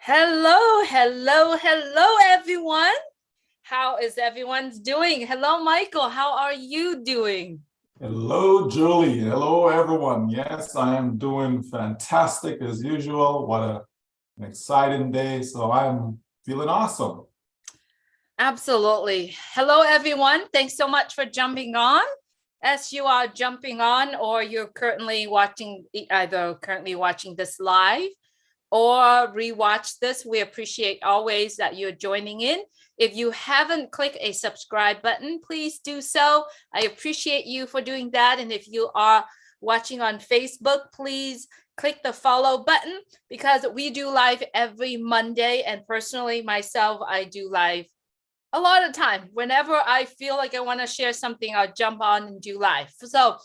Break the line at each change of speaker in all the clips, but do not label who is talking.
Hello, hello, hello, everyone. How is everyone's doing? Hello, Michael. How are you doing?
Hello, Julie. Hello, everyone. Yes, I am doing fantastic as usual. An exciting day. So I'm feeling awesome.
Absolutely. Hello, everyone. Thanks so much for jumping on. As you are jumping on, or you're currently watching, either currently watching this live or rewatch this, we appreciate always that you're joining in. If you haven't clicked a subscribe button, please do so. I appreciate you for doing that. And if you are watching on Facebook, please click the follow button because we do live every Monday. And personally, myself, I do live a lot of time. Whenever I feel like I want to share something, I'll jump on and do live. So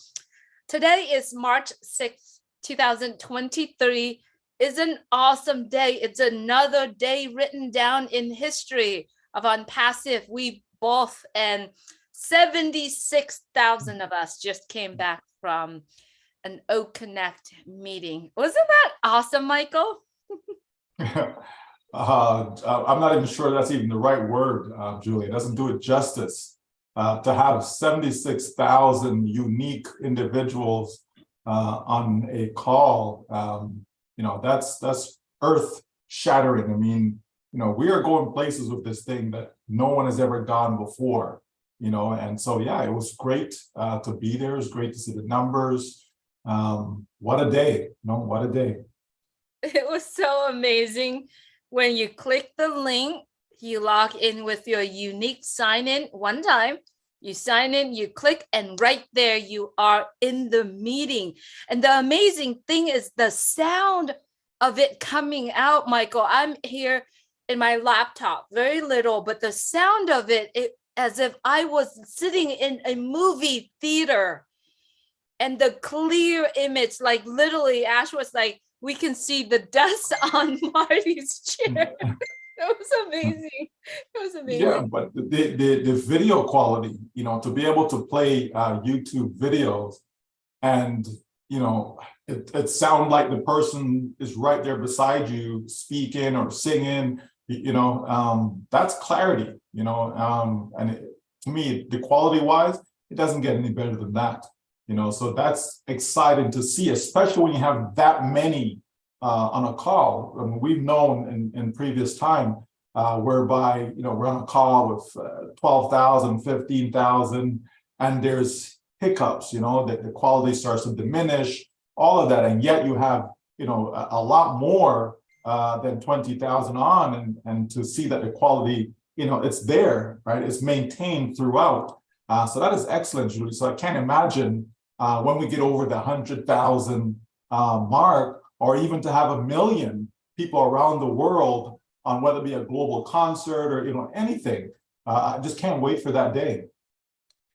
today is March 6th, 2023. Is an awesome day. It's another day written down in history of ONPASSIVE. We both and 76,000 of us just came back from an O Connect meeting. Wasn't that awesome, Michael?
I'm not even sure that's even the right word, Julie. It doesn't do it justice to have 76,000 unique individuals on a call. That's earth shattering. I mean, we are going places with this thing that no one has ever gone before, and so, yeah, it was great to be there. It was great to see the numbers. What a day, what a day.
It was so amazing. When you click the link, you log in with your unique sign in one time. You sign in, you click, and right there you are in the meeting. And the amazing thing is the sound of it coming out, Michael. I'm here in my laptop, very little, but the sound of it as if I was sitting in a movie theater. And the clear image, like literally, Ash was like, we can see the dust on Marty's chair. It was amazing. It was amazing.
Yeah, but the video quality, to be able to play YouTube videos and, it sound like the person is right there beside you speaking or singing, that's clarity, to me, the quality wise, it doesn't get any better than that. So that's exciting to see, especially when you have that many on a call. I mean, we've known in previous time whereby, we're on a call with 12,000, 15,000, and there's hiccups, that the quality starts to diminish, all of that. And yet you have, a lot more than 20,000 on, and to see that the quality, it's there, right? It's maintained throughout. So that is excellent, Julie. So I can't imagine when we get over the 100,000 mark, or even to have 1 million people around the world on whether it be a global concert or anything. I just can't wait for that day.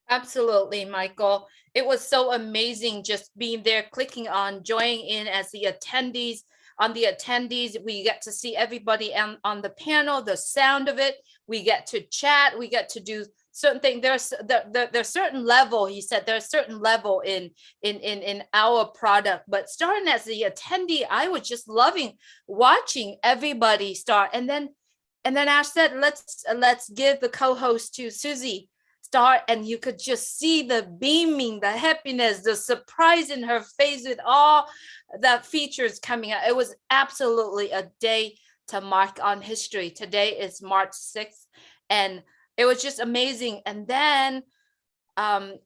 Absolutely, Michael. It was so amazing just being there, clicking on joining in as the attendees. On the attendees, we get to see everybody on the panel, the sound of it. We get to chat. We get to do certain thing. There's certain level. He said there's certain level in our product, but starting as the attendee, I was just loving watching everybody start. And then Ash said, let's give the co-host to Susie start, and you could just see the beaming, the happiness, the surprise in her face with all the features coming out. It was absolutely a day to mark on history. Today is March 6th, and it was just amazing. And then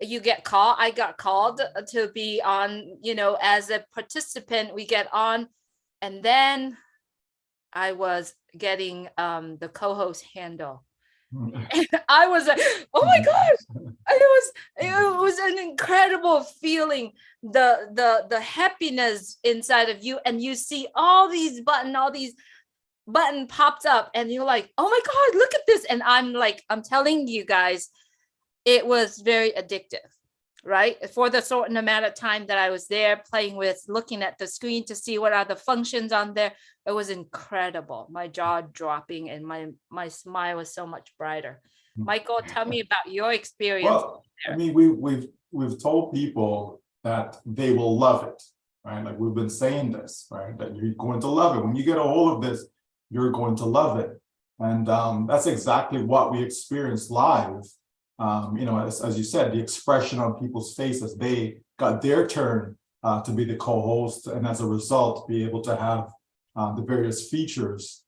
you get called. I got called to be on, as a participant. We get on, and then I was getting the co-host handle. And I was like, oh my gosh, it was an incredible feeling, the happiness inside of you, and you see all these button pops up, and you're like, oh my god, look at this. And I'm telling you guys, it was very addictive, right? For the certain amount of time that I was there playing with, looking at the screen to see what are the functions on there, it was incredible. My jaw dropping, and my smile was so much brighter. Michael, tell me about your experience.
Well, I mean, we've told people that they will love it, right? Like, we've been saying this, right? That you're going to love it when you get a hold of this. you're going to love it. And that's exactly what we experienced live. As you said, the expression on people's face as they got their turn to be the co-host, and as a result, be able to have the various features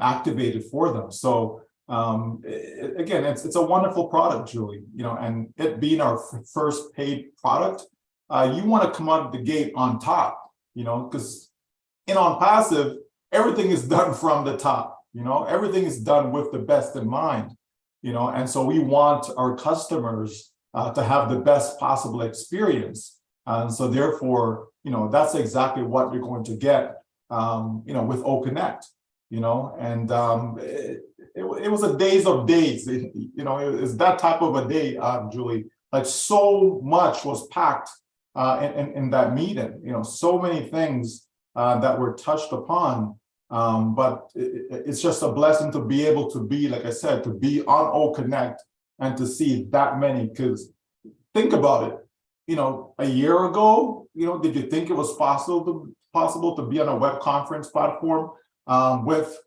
activated for them. So again, it's a wonderful product, Julie. And it being our first paid product, you want to come out of the gate on top. Because in ONPASSIVE, everything is done from the top. Everything is done with the best in mind. And so we want our customers to have the best possible experience. And so therefore, that's exactly what you're going to get, with OConnect, and it was a days of days. It's that type of a day, Julie. Like, so much was packed in that meeting. So many things that were touched upon. But it's just a blessing to be able to be, like I said, to be on OConnect and to see that many. Because think about it, a year ago, did you think it was possible to be on a web conference platform with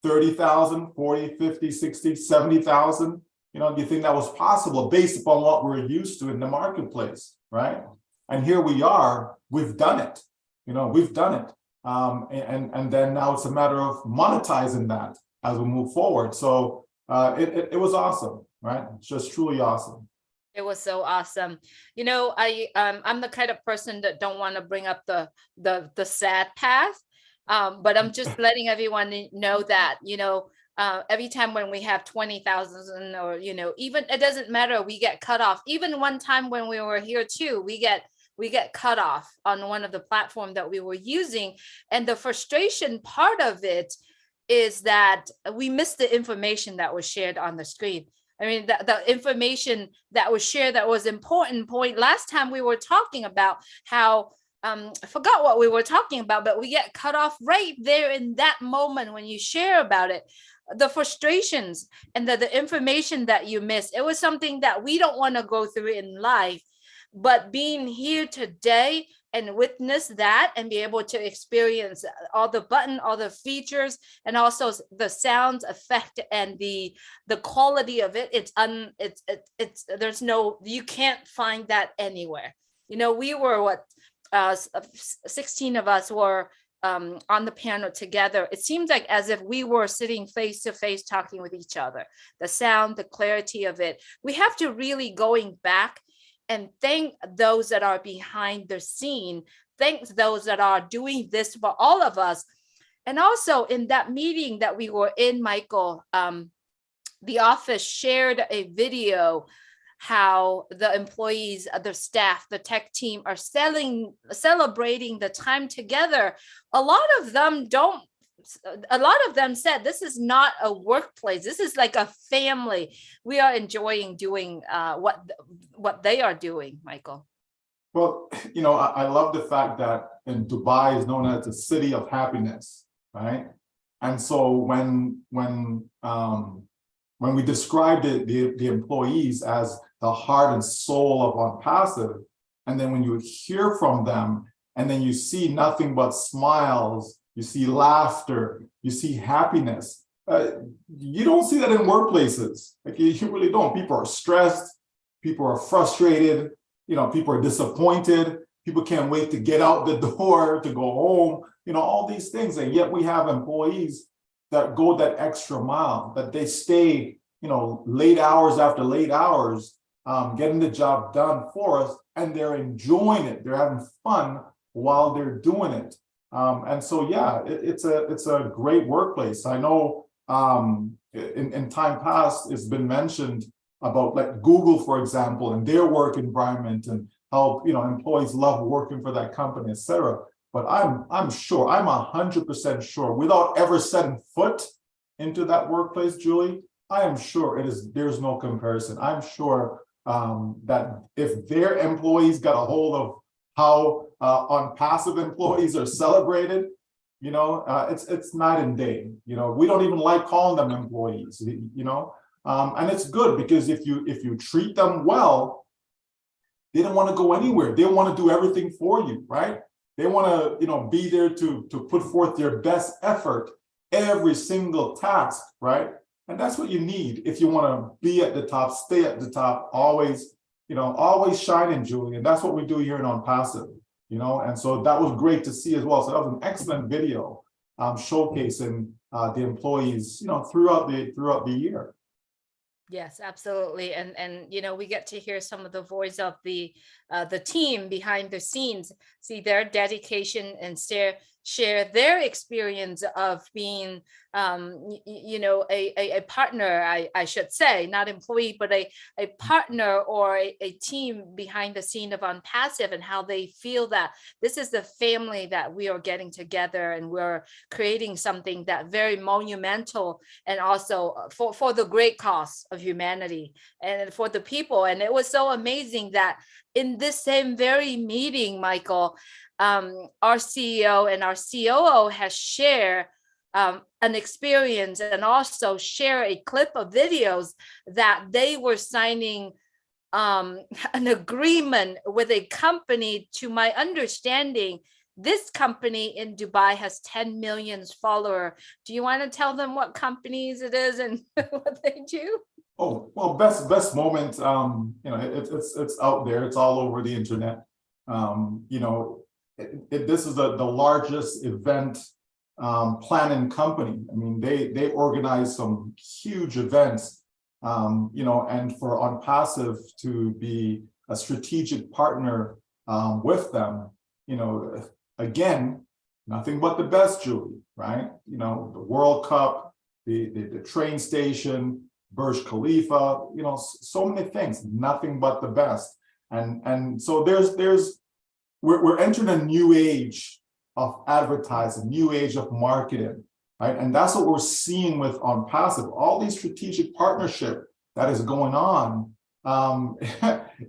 30,000, 40, 50, 60, 70,000? Do you think that was possible based upon what we're used to in the marketplace, right? And here we are, we've done it, we've done it. And then now it's a matter of monetizing that as we move forward. So it was awesome, right? It's just truly awesome.
It was so awesome. I'm the kind of person that don't want to bring up the sad path, but I'm just letting everyone know that every time when we have 20,000 or even, it doesn't matter, we get cut off. Even one time when we were here too, we get cut off on one of the platform that we were using. And the frustration part of it is that we missed the information that was shared on the screen. I mean, the information that was shared that was important point. Last time we were talking about how, I forgot what we were talking about, but we get cut off right there in that moment when you share about it. The frustrations and the information that you miss, it was something that we don't want to go through in life. But being here today and witness that and be able to experience all the features, and also the sounds effect and the quality of it, there's no, you can't find that anywhere. We were 16 of us were on the panel together. It seems like as if we were sitting face to face talking with each other. The sound, the clarity of it. We have to really going back and thank those that are behind the scene. Thank those that are doing this for all of us. And also in that meeting that we were in, Michael, the office shared a video how the employees, the staff, the tech team are celebrating the time together. A lot of them said this is not a workplace. This is like a family. We are enjoying doing what they are doing, Michael.
Well, I love the fact that in Dubai is known as the city of happiness, right? And so when we describe the employees as the heart and soul of ONPASSIVE, and then when you hear from them, and then you see nothing but smiles, you see laughter, you see happiness. You don't see that in workplaces. Like, you really don't. People are stressed, people are frustrated, people are disappointed, people can't wait to get out the door, to go home, all these things. And yet we have employees that go that extra mile, that they stay, late hours after late hours, getting the job done for us, and they're enjoying it. They're having fun while they're doing it. And so, yeah, it's a great workplace. I know in time past, it's been mentioned about like Google, for example, and their work environment, and how employees love working for that company, et cetera. But I'm sure, I'm 100% sure, without ever setting foot into that workplace, Julie, I am sure there's no comparison. I'm sure that if their employees got a hold of how ONPASSIVE employees are celebrated, it's night and day. We don't even like calling them employees, and it's good, because if you treat them well, they don't want to go anywhere. They want to do everything for you, right? They want to, be there to put forth their best effort every single task, right? And that's what you need if you want to be at the top, stay at the top, always, always shining, Julie. And that's what we do here in ONPASSIVE, and so that was great to see as well. So that was an excellent video showcasing the employees, throughout the year.
Yes, absolutely. And we get to hear some of the voice of the team behind the scenes, see their dedication and share their experience of being a partner, I should say, not employee, but a partner or a team behind the scene of ONPASSIVE, and how they feel that this is the family that we are getting together and we're creating something that very monumental, and also for the great cause of humanity and for the people. And it was so amazing that in this same very meeting, Michael, our CEO and our COO has shared an experience, and also share a clip of videos that they were signing an agreement with a company. To my understanding, this company in Dubai has 10 million followers. Do you want to tell them what companies it is and what they do?
Oh, well, best moment. It's out there. It's all over the internet. This is the largest event planning company. I mean, they organize some huge events. And for ONPASSIVE to be a strategic partner with them, again, nothing but the best, Julie, right? The World Cup, the train station, Burj Khalifa, so many things, nothing but the best. And so we're entering a new age of advertising, new age of marketing, right? And that's what we're seeing with ONPASSIVE. All these strategic partnership that is going on,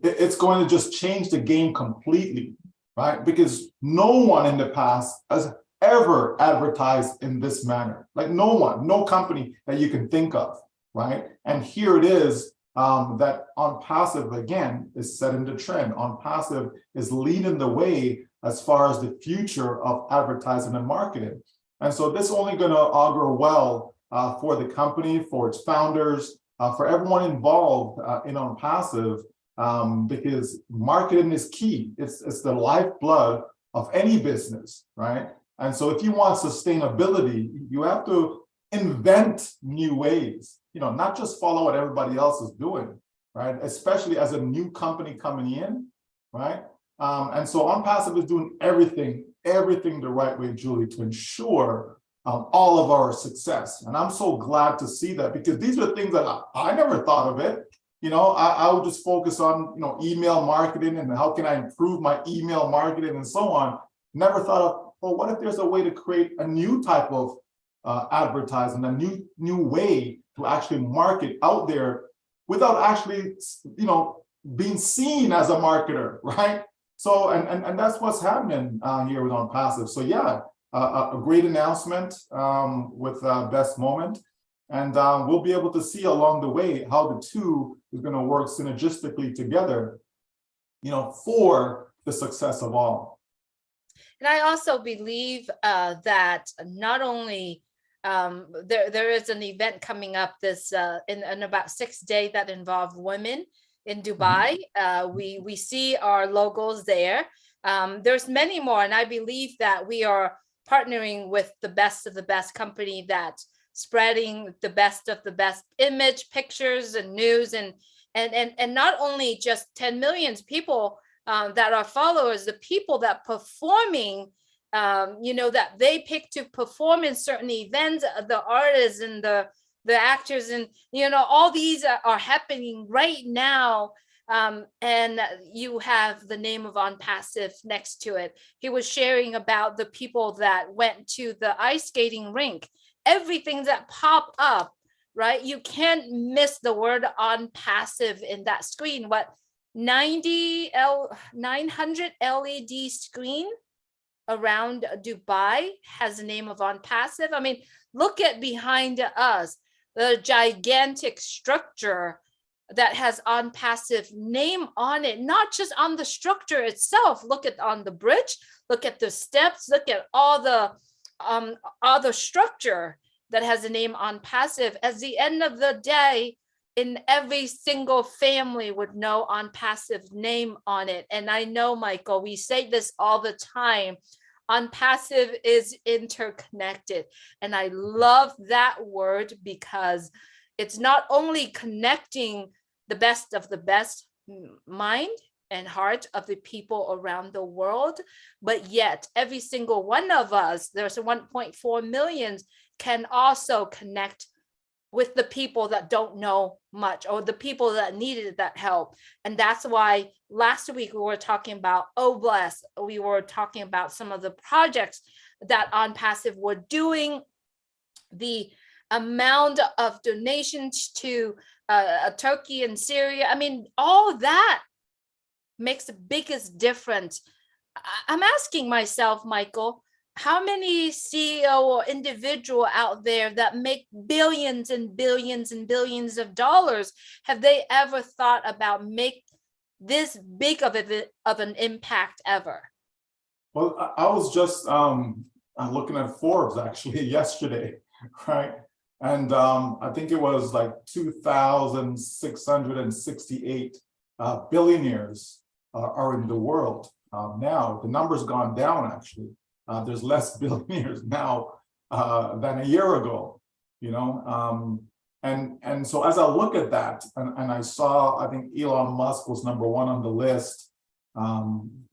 it's going to just change the game completely, right? Because no one in the past has ever advertised in this manner. Like no one, no company that you can think of, right? And here it is, that ONPASSIVE, again, is setting the trend. ONPASSIVE is leading the way as far as the future of advertising and marketing. And so this is only going to augur well for the company, for its founders, for everyone involved in ONPASSIVE, because marketing is key. It's the lifeblood of any business, right? And so if you want sustainability, you have to invent new ways, not just follow what everybody else is doing, right? Especially as a new company coming in, right? And so ONPASSIVE is doing everything the right way, Julie, to ensure all of our success. And I'm so glad to see that, because these are things that I never thought of it. I would just focus on, email marketing and how can I improve my email marketing and so on. Never thought of, well, what if there's a way to create a new type of advertising, a new way to actually market out there without actually, being seen as a marketer, right? So, and that's what's happening here with ONPASSIVE. So yeah, a great announcement with Best Moment. And we'll be able to see along the way how the two is going to work synergistically together, for the success of all.
And I also believe that not only there is an event coming up this in about 6 days that involve women in Dubai. We see our logos there. There's many more, and I believe that we are partnering with the best of the best company that spreading the best of the best image, pictures, and news, and not only just 10 million people that are followers, the people that performing, that they pick to perform in certain events, the artists and the actors, and all these are happening right now. And you have the name of ONPASSIVE next to it. He was sharing about the people that went to the ice skating rink, everything that pop up, right? You can't miss the word ONPASSIVE in that screen. What, 900 LED screen around Dubai has the name of ONPASSIVE. I mean, look at behind us, the gigantic structure that has ONPASSIVE name on it, not just on the structure itself. Look at on the bridge, look at the steps, look at all the structure. that has a name ONPASSIVE, at the end of the day, in every single family would know ONPASSIVE name on it. And I know, Michael, we say this all the time, ONPASSIVE is interconnected. And I love that word because it's not only connecting the best of the best mind and heart of the people around the world, but yet every single one of us, there's 1.4 million, can also connect with the people that don't know much or the people that needed that help. And that's why last week we were talking about OBLESS. We were talking about some of the projects that ONPASSIVE were doing, the amount of donations to Turkey and Syria. I mean, all that makes the biggest difference. I'm asking myself, Michael, how many CEO or individual out there that make billions and billions and billions of dollars, have they ever thought about make this big of an impact ever?
Well, I was just looking at Forbes actually yesterday, right? And I think it was like 2,668 billionaires are in the world. Now the number's gone down actually. There's less billionaires now than a year ago, you know. And so as I look at that, and I saw, I think Elon Musk was #1 on the list,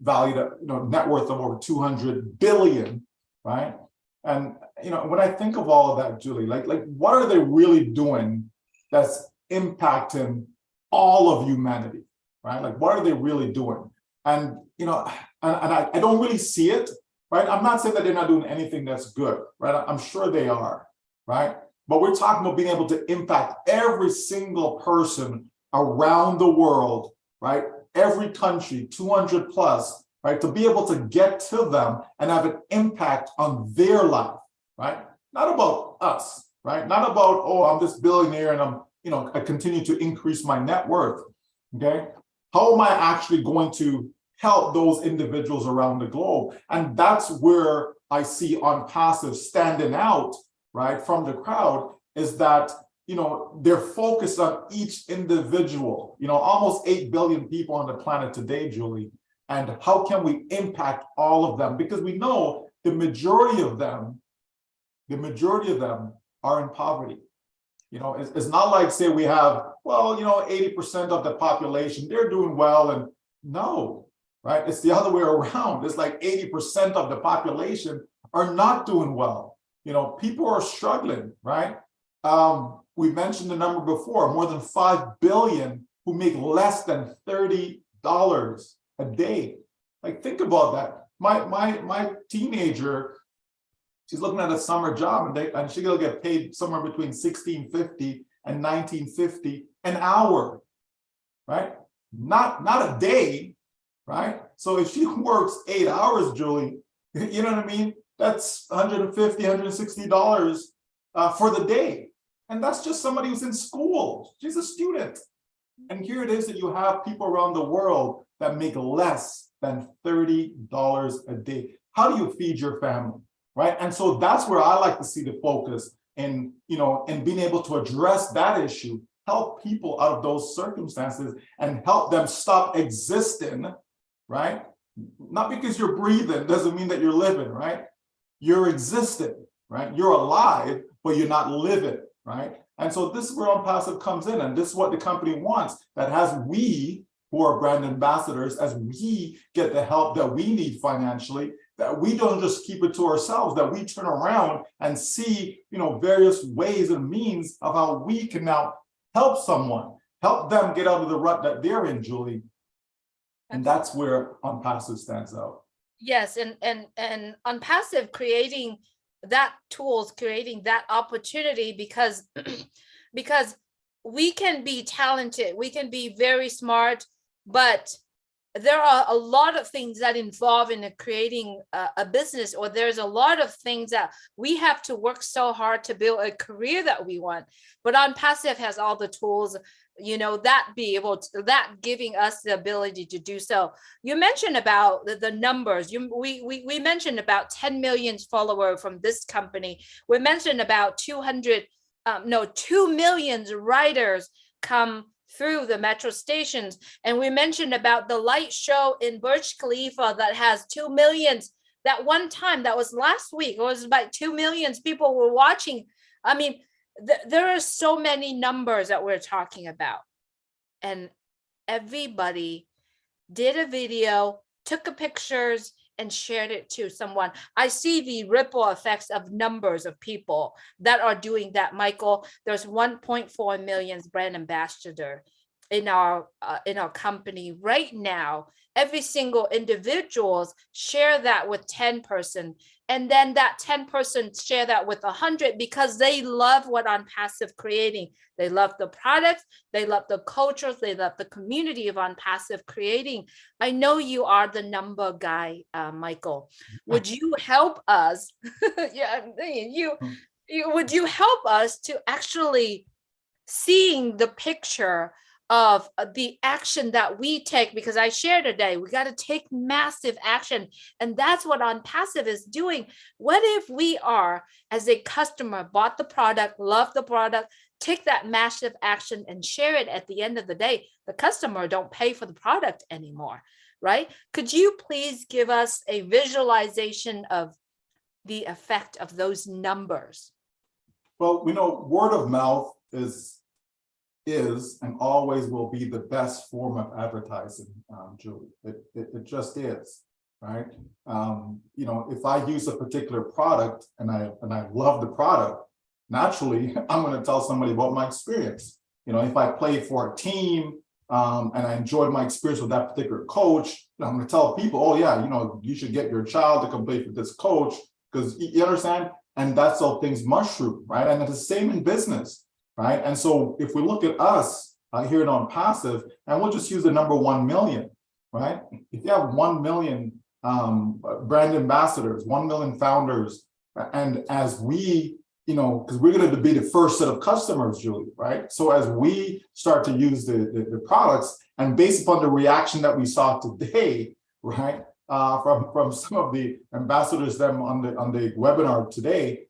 valued at, you know, net worth of over 200 billion, right? And you know, when I think of all of that, Julie, like what are they really doing that's impacting all of humanity, right? Like what are they really doing? And you know, and I don't really see it, right? I'm not saying that they're not doing anything that's good, right? I'm sure they are, right? But we're talking about being able to impact every single person around the world, right? Every country, 200 plus, right? To be able to get to them and have an impact on their life, right? Not about us, right? Not about, oh, I'm this billionaire and I'm, you know, I continue to increase my net worth, okay? How am I actually going to help those individuals around the globe? And that's where I see ONPASSIVE standing out, right, from the crowd, is that, you know, they're focused on each individual, you know, almost 8 billion people on the planet today, Julie. And how can we impact all of them? Because we know the majority of them are in poverty. You know, it's not like, say, we have, well, you know, 80% of the population, they're doing well. And no, right? It's the other way around. It's like 80% of the population are not doing well. You know, people are struggling, right? We mentioned the number before, more than 5 billion who make less than $30 a day. Like, think about that. My teenager, she's looking at a summer job and she's gonna get paid somewhere between $16.50 and $19.50 an hour, right? Not a day, right? So if she works 8 hours, Julie, you know what I mean? That's $150, $160 for the day. And that's just somebody who's in school. She's a student. And here it is that you have people around the world that make less than $30 a day. How do you feed your family, right? And so that's where I like to see the focus in, you know, in being able to address that issue, help people out of those circumstances and help them stop existing, right? Not because you're breathing doesn't mean that you're living, right? You're existing, right? You're alive, but you're not living, right? And so this is where ONPASSIVE comes in, and this is what the company wants, that as we, who are brand ambassadors, as we get the help that we need financially, that we don't just keep it to ourselves, that we turn around and see, you know, various ways and means of how we can now help someone, help them get out of the rut that they're in, Julie. And that's where ONPASSIVE stands out.
Yes, and ONPASSIVE creating that tools, creating that opportunity, because because we can be talented, we can be very smart, but there are a lot of things that involve in creating a business, or there's a lot of things that we have to work so hard to build a career that we want. But ONPASSIVE has all the tools. that giving us the ability to do so. You mentioned about the numbers. We mentioned about 10 million followers from this company. We mentioned about 2 million riders come through the metro stations. And we mentioned about the light show in Burj Khalifa that has 2 million. That one time, that was last week, it was about 2 million people were watching. I mean, there are so many numbers that we're talking about. And everybody did a video, took a pictures, and shared it to someone. I see the ripple effects of numbers of people that are doing that, Michael. There's 1.4 million brand ambassador in our company right now. Every single individuals share that with 10 person, and then that 10 person share that with 100 because they love what ONPASSIVE creating. They love the products, they love the cultures, they love the community of ONPASSIVE creating. I know you are the number guy, Michael. Would you help us? Would you help us to actually seeing the picture of the action that we take? Because I shared today, we got to take massive action. And that's what ONPASSIVE is doing. What if we are, as a customer, bought the product, love the product, take that massive action and share it? At the end of the day, the customer don't pay for the product anymore, right? Could you please give us a visualization of the effect of those numbers?
Well, we know word of mouth is and always will be the best form of advertising, Julie. It just is, right? If I use a particular product and I love the product, naturally, I'm going to tell somebody about my experience. If I play for a team and I enjoyed my experience with that particular coach, I'm going to tell people, oh yeah, you should get your child to come play for this coach, because you understand? And that's how things mushroom, right? And it's the same in business. Right. And so if we look at us here at ONPASSIVE, and we'll just use the number 1 million, right? If you have 1 million brand ambassadors, 1 million founders, and as we, because we're going to be the first set of customers, Julie, right? So as we start to use the products, and based upon the reaction that we saw today, right, from some of the ambassadors them on the webinar today,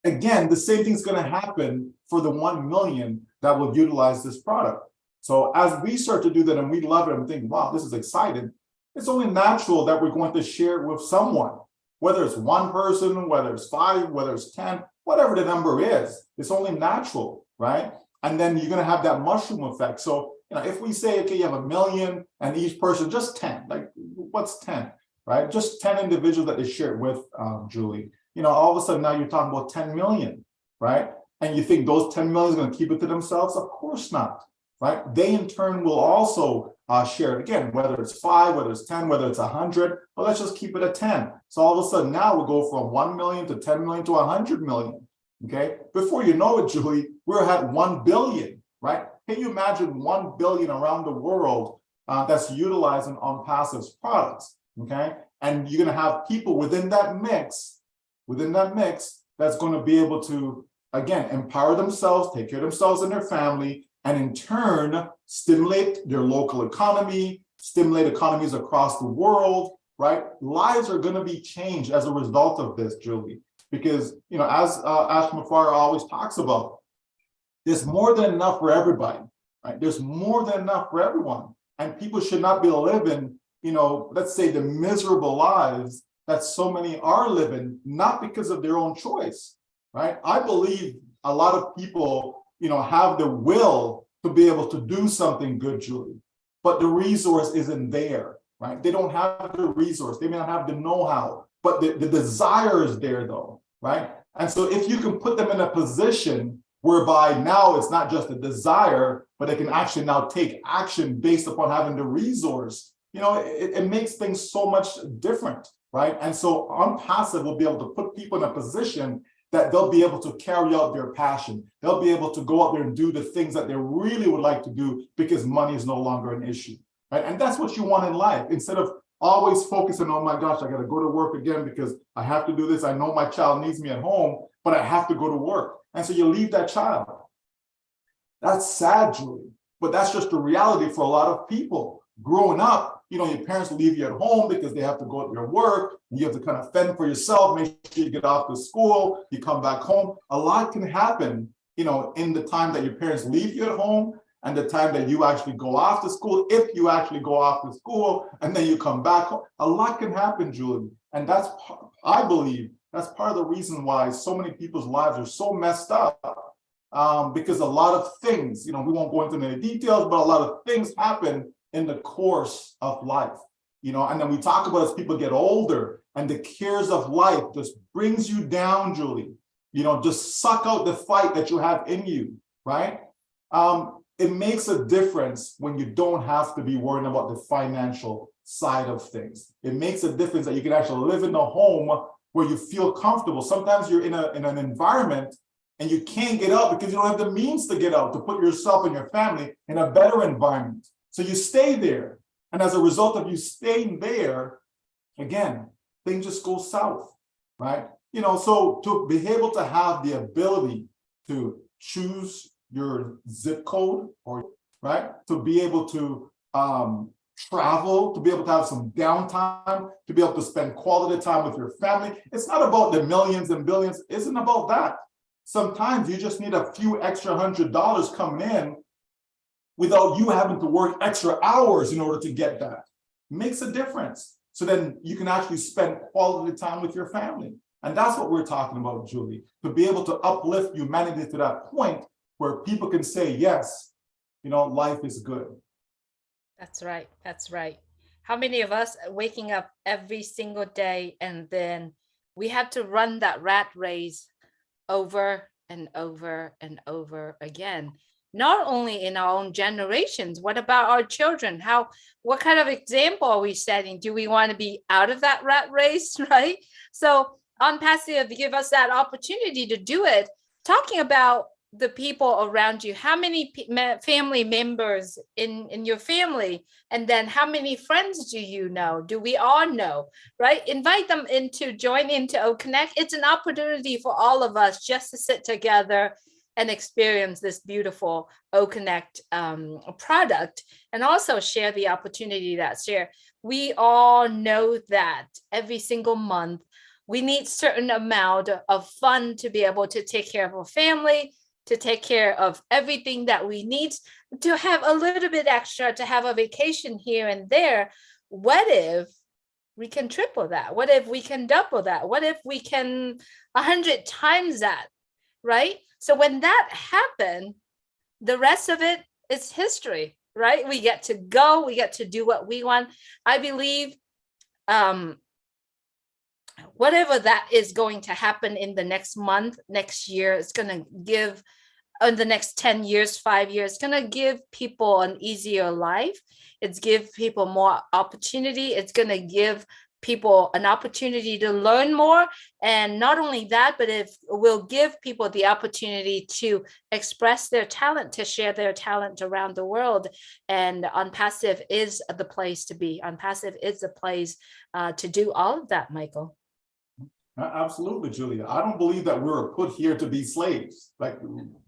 again, the same thing's going to happen for the 1 million that will utilize this product. So as we start to do that and we love it and think, wow, this is exciting, it's only natural that we're going to share it with someone, whether it's one person, whether it's 5, whether it's 10, whatever the number is, it's only natural, right? And then you're going to have that mushroom effect. So, if we say, okay, you have 1 million and each person, just 10, like what's 10, right? Just 10 individuals that they share it with, Julie. All of a sudden now you're talking about 10 million, right? And you think those 10 million is going to keep it to themselves? Of course not, right? They in turn will also share it again, whether it's 5, whether it's 10, whether it's 100, but let's just keep it at 10. So all of a sudden now we'll go from 1 million to 10 million to 100 million, okay? Before you know it, Julie, we're at 1 billion, right? Can you imagine 1 billion around the world that's utilizing ONPASSIVE's products, okay? And you're going to have people within that mix that's going to be able to, again, empower themselves, take care of themselves and their family, and in turn, stimulate their local economy, stimulate economies across the world, right? Lives are going to be changed as a result of this, Julie, because, as Ash Mufareh always talks about, there's more than enough for everybody, right? There's more than enough for everyone. And people should not be living, let's say the miserable lives that so many are living, not because of their own choice, right? I believe a lot of people, have the will to be able to do something good, Julie, but the resource isn't there, right? They don't have the resource. They may not have the know-how, but the desire is there though, right? And so if you can put them in a position whereby now it's not just a desire, but they can actually now take action based upon having the resource, it makes things so much different, right? And so ONPASSIVE will be able to put people in a position that they'll be able to carry out their passion. They'll be able to go out there and do the things that they really would like to do because money is no longer an issue, right? And that's what you want in life. Instead of always focusing, oh my gosh, I got to go to work again because I have to do this. I know my child needs me at home, but I have to go to work. And so you leave that child. That's sad, Julie. But that's just the reality for a lot of people. Growing up, you know, your parents leave you at home because they have to go to their work. You have to kind of fend for yourself, make sure you get off to school, you come back home. A lot can happen, you know, in the time that your parents leave you at home and the time that you actually go off to school, if you actually go off to school and then you come back home. A lot can happen, Julie. And that's, I believe, that's part of the reason why so many people's lives are so messed up. Because a lot of things, you know, we won't go into many details, but a lot of things happen in the course of life, you know, and then we talk about as people get older and the cares of life just brings you down, Julie, you know, just suck out the fight that you have in you, right? It makes a difference when you don't have to be worrying about the financial side of things. It makes a difference that you can actually live in a home where you feel comfortable. Sometimes you're in an environment and you can't get out because you don't have the means to get out, to put yourself and your family in a better environment. So you stay there. And as a result of you staying there, again, things just go south, right? You know, so to be able to have the ability to choose your zip code, or right, to be able to travel, to be able to have some downtime, to be able to spend quality time with your family. It's not about the millions and billions. It isn't about that. Sometimes you just need a few extra $100 coming in without you having to work extra hours in order to get that. Makes a difference. So then you can actually spend quality time with your family. And that's what we're talking about, Julie, to be able to uplift humanity to that point where people can say, yes, you know, life is good.
That's right. That's right. How many of us are waking up every single day and then we have to run that rat race over and over and over again? Not only in our own generations, what about our children? What kind of example are we setting? Do we want to be out of that rat race, right? So ONPASSIVE give us that opportunity to do it. Talking about the people around you, how many family members in your family, and then how many friends do you know? Do we all know, right? Invite them join into O Connect. It's an opportunity for all of us just to sit together and experience this beautiful O Connect product, and also share the opportunity that's here. We all know that every single month we need certain amount of fun to be able to take care of our family, to take care of everything that we need, to have a little bit extra, to have a vacation here and there. What if we can triple that? What if we can double that? What if we can 100 times that, right? So when that happens, the rest of it is history, right? We get to go, we get to do what we want. I believe whatever that is going to happen in the next month, next year, it's going to give, in the next 10 years, 5 years, it's going to give people an easier life. It's give people more opportunity. It's going to give people an opportunity to learn more. And not only that, but it will give people the opportunity to express their talent, to share their talent around the world. And ONPASSIVE is the place to be. ONPASSIVE is the place to do all of that, Michael.
Absolutely, Julia. I don't believe that we're put here to be slaves. Like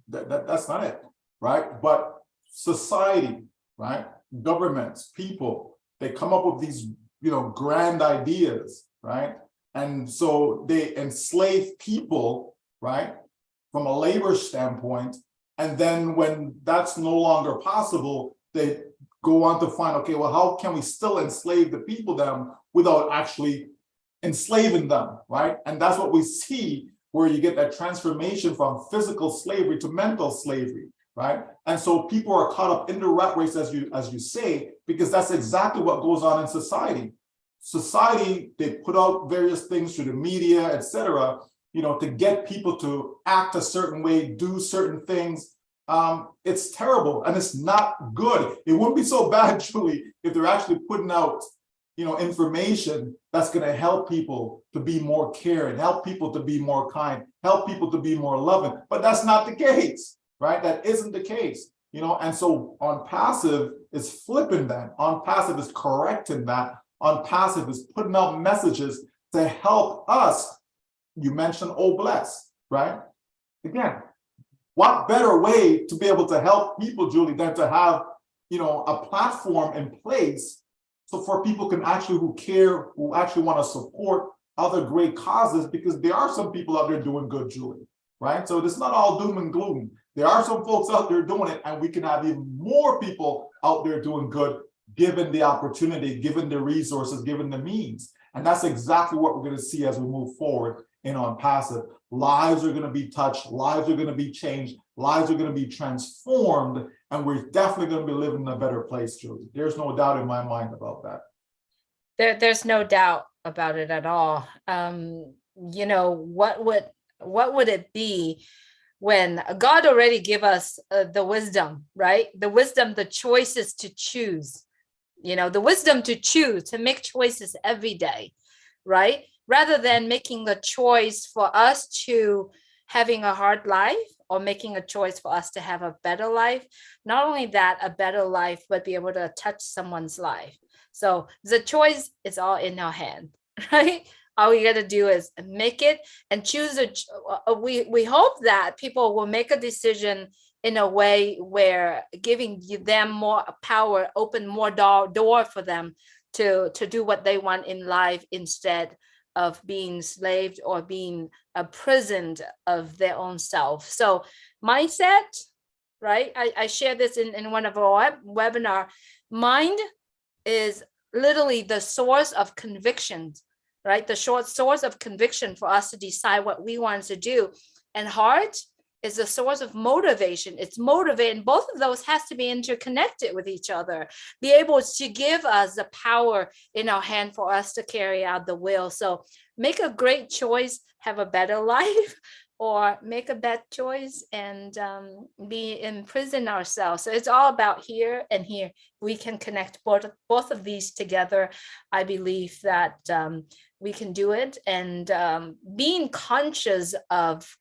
that's not it, right? But society, right? Governments, people, they come up with these, you know, grand ideas, right? And so they enslave people, right? From a labor standpoint. And then when that's no longer possible, they go on to find, okay, well, how can we still enslave the people then without actually enslaving them, right? And that's what we see where you get that transformation from physical slavery to mental slavery, right? And so people are caught up in the rat race, as you say, because that's exactly what goes on in society. Society, they put out various things through the media, etc., you know, to get people to act a certain way, do certain things. It's terrible and it's not good. It wouldn't be so bad, Julie, if they're actually putting out, you know, information that's going to help people to be more caring, help people to be more kind, help people to be more loving. But that's not the case, right? That isn't the case, you know. And so ONPASSIVE is flipping that. ONPASSIVE is correcting that. ONPASSIVE is putting out messages to help us. You mentioned, oh, bless, right? Again, what better way to be able to help people, Julie, than to have, a platform in place so for people can actually who care, who actually want to support other great causes, because there are some people out there doing good, Julie, right? So it's not all doom and gloom. There are some folks out there doing it, and we can have even more people out there doing good, given the opportunity, given the resources, given the means. And that's exactly what we're going to see as we move forward in ONPASSIVE. Lives are going to be touched, lives are going to be changed, lives are going to be transformed, and we're definitely going to be living in a better place, Julie. There's no doubt in my mind about that.
There's no doubt about it at all. What would it be when God already give us the wisdom, right? The wisdom, the choices to choose, the wisdom to choose, to make choices every day, right? Rather than making a choice for us to having a hard life or making a choice for us to have a better life. Not only that, a better life, but be able to touch someone's life. So the choice is all in our hand, right? All we got to do is make it and choose we hope that people will make a decision in a way where giving them more power, open more door for them to do what they want in life, instead of being enslaved or being imprisoned of their own self. So mindset, right? I shared this in one of our webinar. Mind is literally the source of conviction, right? The source of conviction for us to decide what we want to do. And heart is the source of motivation. It's motivating. Both of those has to be interconnected with each other, be able to give us the power in our hand for us to carry out the will. So make a great choice, have a better life, or make a bad choice and be imprison ourselves. So it's all about here and here. We can connect both of these together. I believe that we can do it. And being conscious of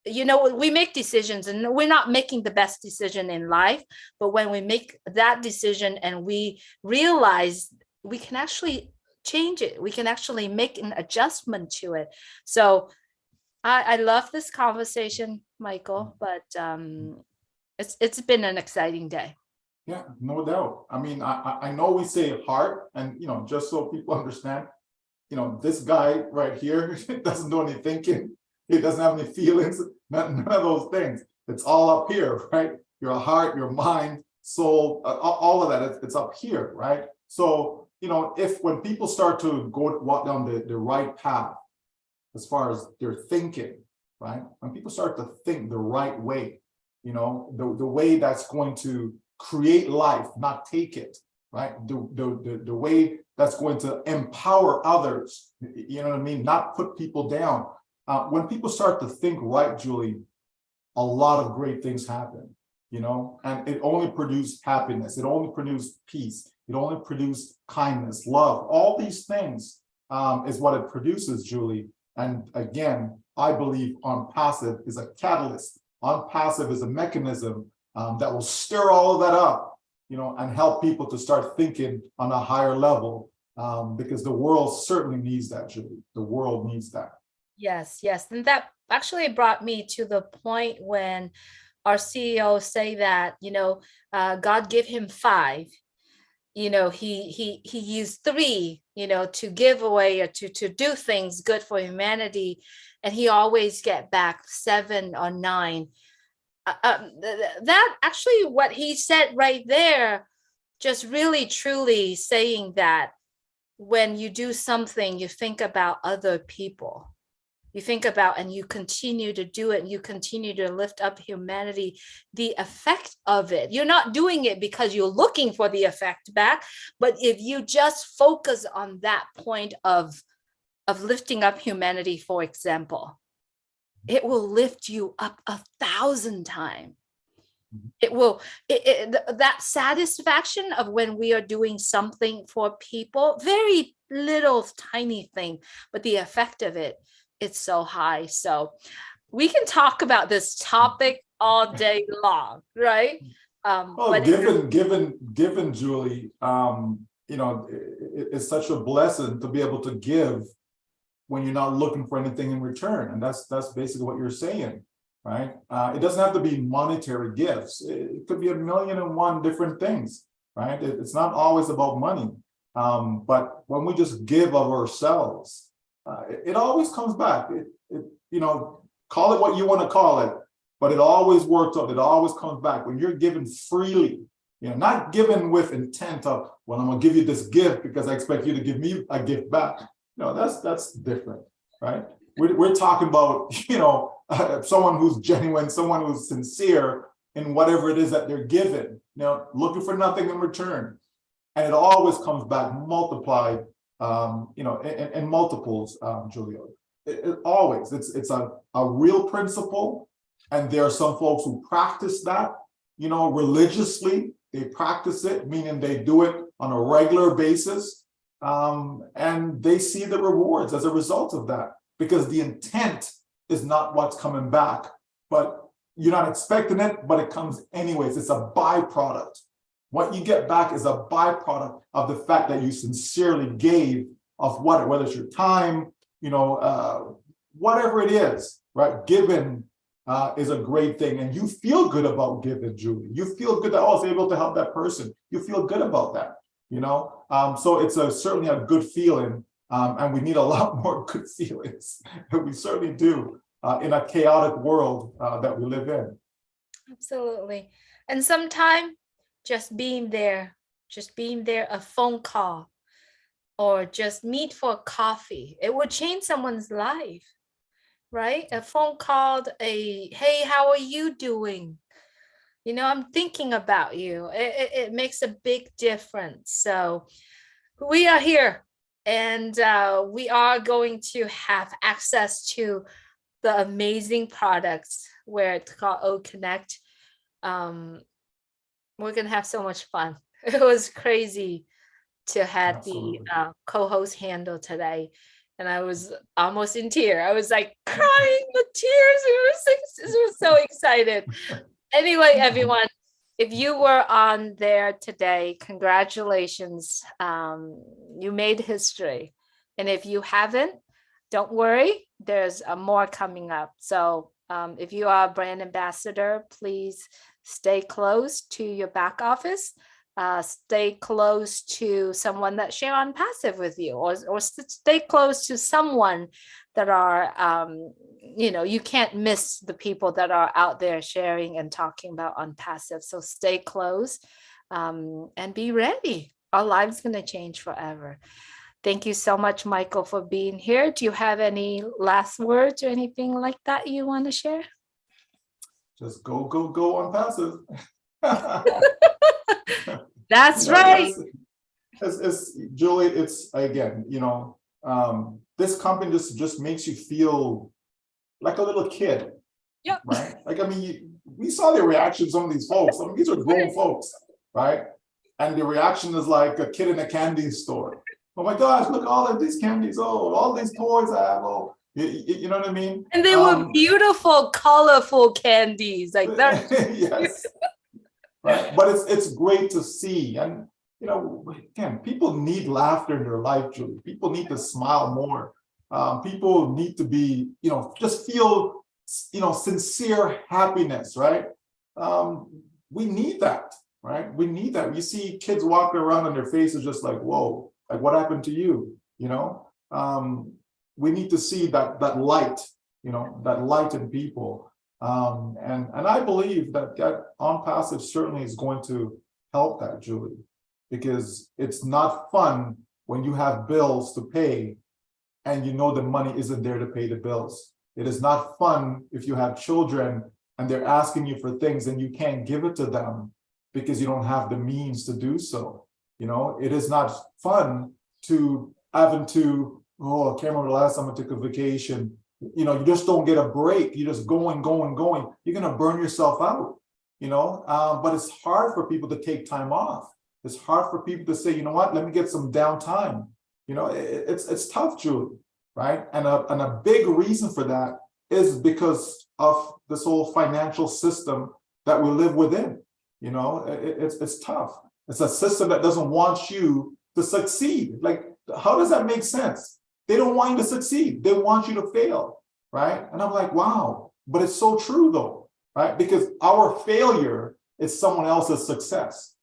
we make decisions and we're not making the best decision in life, but when we make that decision and we realize we can actually change it, we can actually make an adjustment to it. So I love this conversation, Michael, but it's been an exciting day.
Yeah, no doubt. I mean, I know we say heart, and just so people understand, this guy right here doesn't do any thinking. He doesn't have any feelings, none of those things. It's all up here, right? Your heart, your mind, soul, all of that, it's up here, right? So, when people start to walk down the right path, as far as their thinking, right? When people start to think the right way, the way that's going to create life, not take it, right? The way that's going to empower others, you know what I mean? Not put people down. When people start to think right, Julie, a lot of great things happen, and it only produces happiness. It only produces peace. It only produces kindness, love. All these things is what it produces, Julie. And again, I believe ONPASSIVE is a catalyst. ONPASSIVE is a mechanism that will stir all of that up, and help people to start thinking on a higher level, because the world certainly needs that, Julie. The world needs that.
Yes. And that actually brought me to the point when our CEO say that, God gave him 5. He used 3, to give away or to do things good for humanity, and he always get back 7 or 9. That actually what he said right there, just really truly saying that when you do something, you think about other people. You think about and you continue to do it, and you continue to lift up humanity, the effect of it. You're not doing it because you're looking for the effect back, but if you just focus on that point of lifting up humanity, for example, it will lift you up 1,000 times. It will, that satisfaction of when we are doing something for people, very little tiny thing, but the effect of it, it's so high. So we can talk about this topic all day long, right?
But given Julie, it's such a blessing to be able to give when you're not looking for anything in return, and that's basically what you're saying. right? It doesn't have to be monetary gifts. It could be a million and one different things, right? It's not always about money. But when we just give of ourselves, it always comes back. Call it what you want to call it, but it always works out. It always comes back when you're given freely, not given with intent of, well, I'm going to give you this gift because I expect you to give me a gift back. No, that's different, right? We're talking about, someone who's genuine, someone who's sincere in whatever it is that they're given, looking for nothing in return. And it always comes back multiplied, in multiples, Julio. It always, it's a real principle. And there are some folks who practice that, religiously. They practice it, meaning they do it on a regular basis. And they see the rewards as a result of that, because the intent is not what's coming back, but you're not expecting it, but it comes anyways. It's a byproduct. What you get back is a byproduct of the fact that you sincerely gave of whether it's your time, whatever it is, right? Giving is a great thing. And you feel good about giving, Julie. You feel good that I was able to help that person. You feel good about that, So it's certainly a good feeling. And we need a lot more good feelings. We certainly do in a chaotic world that we live in.
Absolutely. And sometimes just being there, a phone call, or just meet for coffee, it would change someone's life, right? A phone call, hey, how are you doing? I'm thinking about you. It makes a big difference. So we are here, and we are going to have access to the amazing products where it's called O Connect. We're gonna have so much fun. It was crazy to have
Absolutely.
the co-host handle today, and I was almost in tears. I was like crying with tears. It was so excited. Anyway, everyone, if you were on there today, congratulations. You made history. And if you haven't, don't worry, there's more coming up. So if you are a brand ambassador, please stay close to your back office. Stay close to someone that share ONPASSIVE with you, or stay close to someone that are, you can't miss the people that are out there sharing and talking about ONPASSIVE. So stay close and be ready. Our lives going to change forever. Thank you so much, Michael, for being here. Do you have any last words or anything like that you want to share?
Just go ONPASSIVE.
That's right.
It's Julie, it's again, this company just makes you feel like a little kid.
Yep.
Right? We saw the reactions of some of these folks. These are grown folks, right? And the reaction is like a kid in a candy store. Oh my gosh, look, all of these candies. Oh, all these toys I have. Oh, you know what I mean?
And they were beautiful, colorful candies. Like that.
Yes. Right. But it's great to see. And, again, people need laughter in their life, Julie. People need to smile more. People need to be, just feel, sincere happiness, right? We need that, right? We need that. You see kids walking around and their faces just like, whoa, like what happened to you? We need to see that light, that light in people. And I believe that ONPASSIVE certainly is going to help that, Julie, because it's not fun when you have bills to pay and the money isn't there to pay the bills. It is not fun if you have children and they're asking you for things and you can't give it to them because you don't have the means to do so. It is not fun to having to, I can't remember the last time I took a vacation. You just don't get a break. You're just going. You're going to burn yourself out, but it's hard for people to take time off. It's hard for people to say, you know what, let me get some downtime. It's tough, Julie, right? And a big reason for that is because of this whole financial system that we live within. It's tough. It's a system that doesn't want you to succeed. Like, how does that make sense? They don't want you to succeed. They want you to fail, right? And I'm like, wow, But it's so true though, right? Because our failure is someone else's success.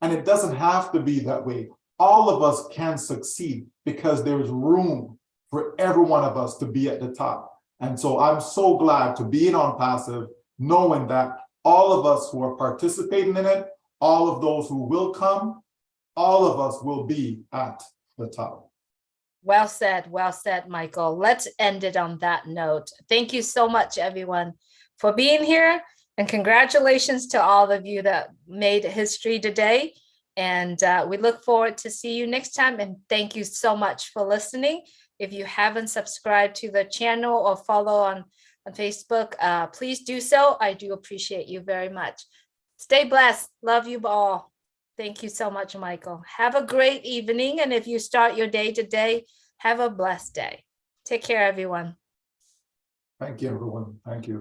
And it doesn't have to be that way. All of us can succeed because there's room for every one of us to be at the top. And so I'm so glad to be in ONPASSIVE, knowing that all of us who are participating in it, all of those who will come, all of us will be at the top.
Well said, Michael. Let's end it on that note. Thank you so much, everyone, for being here. And congratulations to all of you that made history today. And we look forward to see you next time. And thank you so much for listening. If you haven't subscribed to the channel or follow on Facebook, please do so. I do appreciate you very much. Stay blessed. Love you all. Thank you so much, Michael. Have a great evening. And if you start your day today, have a blessed day. Take care, everyone.
Thank you, everyone. Thank you.